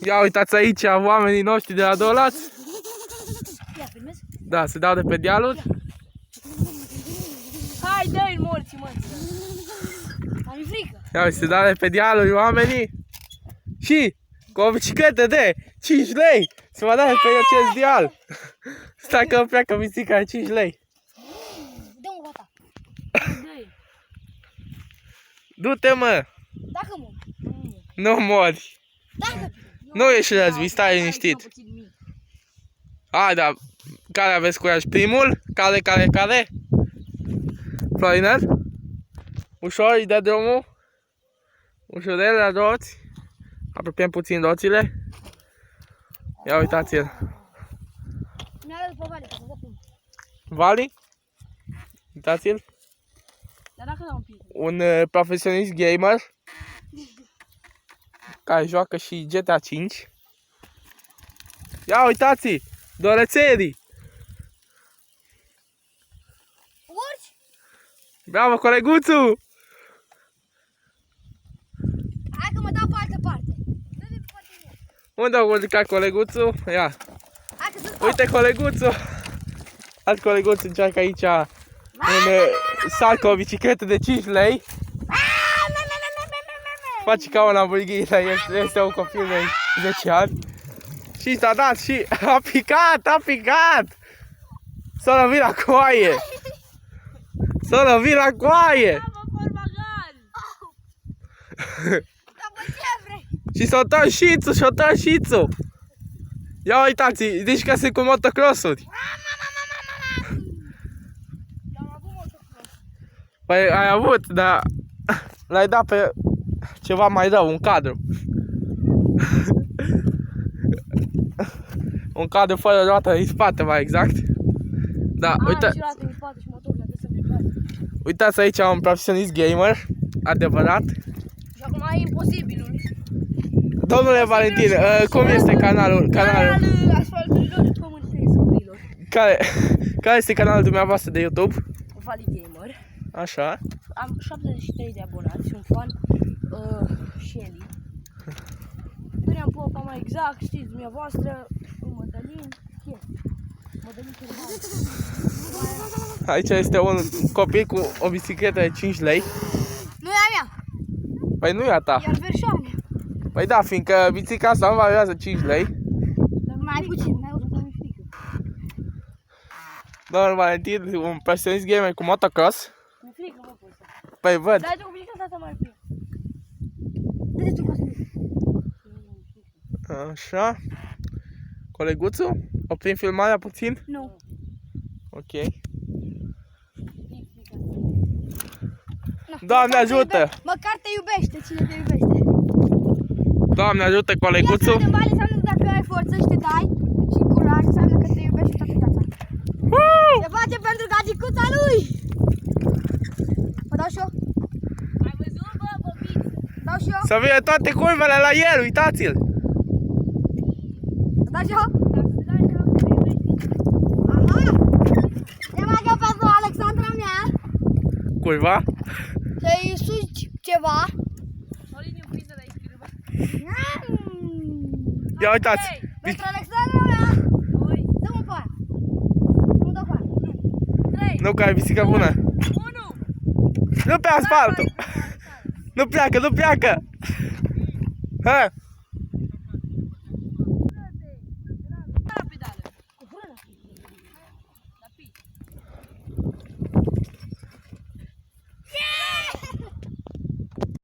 Ia uitați aici oamenii noștri de la Dolați. Ia, filmezi? Da, se dau de pe dealuri. Hai, dă-i morții, mă. Am frică. Ia uite, se dau de pe dealuri oamenii. Și cu o bicicletă de 5 lei se va da de pe acest deal. Stai că îmi pleacă bicicleta de 5 lei. Dă-mă gata. Dă-i. Du-te, mă. Dacă mă. Nu mori. Dacă. Nu ești război, stai liniștit. A, da. Care aveți curaj? Primul? Care? Florinel? Ușor, îi dă drumul. Ușurel la roți. Apropiem puțin roțile. Ia uitați-l. Mi-a dat după vale, că să dă primul. Vali? Uitați-l. Dar dacă dau un pic. Un profesionist gamer. Care joacă și GTA 5. Ia uitați-i! Dorețerii! Urci? Bravo, coleguțu! Hai că mă dau pe altă parte. Dă-te pe partea mea. Unde a urcat coleguțu? Ia! Hai că să-ți Uite coleguțu! Alt coleguț încearcă aici un salt cu o bicicletă de 5 lei. Face ca un Lamborghini, dar este un copil de 10 ani. Și s-a dat și a picat! S-a lovit la coaie! S-a lovit la coaie! Da, bă, ce vrei? Și s-a întors șițul! Ia uitați, deci că sunt cu motocross-uri. Am avut motocross. Păi ai avut, dar l-ai dat pe ceva mai rău, un cadru. Un cadru fără roată în spate, mai exact. Da, uite, și roate în spate și motorul de să plecat. uitați aici un profesionist gamer, adevărat. Și acum e imposibilul. Domnule Valentin, cum este canalul? Canalul asfalturilor și pământurilor. Care este canalul dumneavoastră de YouTube? Vali Gamer. Așa. Am 73 de abonați, sunt fan Shelly. Doream Popa mai exact, știți dumneavoastră, Mădălin, Mădălin Cărban. Aici este un copil cu o bicicletă de 5 lei. Nu e a mea, Păi nu e a ta. iar versioana mea. Păi da, fiindcă bicicleta asta nu valorează 5 lei. Dar mai puțin, mai urât am frică. Domnul Valentin, un profesionist gamer cu motocross. Mi-e frică, mă, pot să. Păi văd. Dar cu bicicleta asta mai frică. Dă-te tu cu asta. Așa. Coleguțu, oprim filmarea puțin? Nu. Ok. Măcar Doamne te ajută! Măcar te iubește, cine te iubește. Doamne ajută, coleguțu! Viața de bani înseamnă dacă ai forță și te dai și curaj, înseamnă că te iubești toată viața. Se face pentru gagicuța lui! Mă dau și eu? Ai văzut, bă, bobiță? Dau și eu? Să vină toate curvele la el, uitați-l! Mă dau și eu? Aha! E mai că pentru Alexandra mea Curva? să-i suci ceva. Ia uitați! Pentru Alexandra mea! Dă-mă pe aia! Nu dă pe aia! Nu că ai bicicletă bună! Nu pe asfaltul! Nu pleacă! Ha!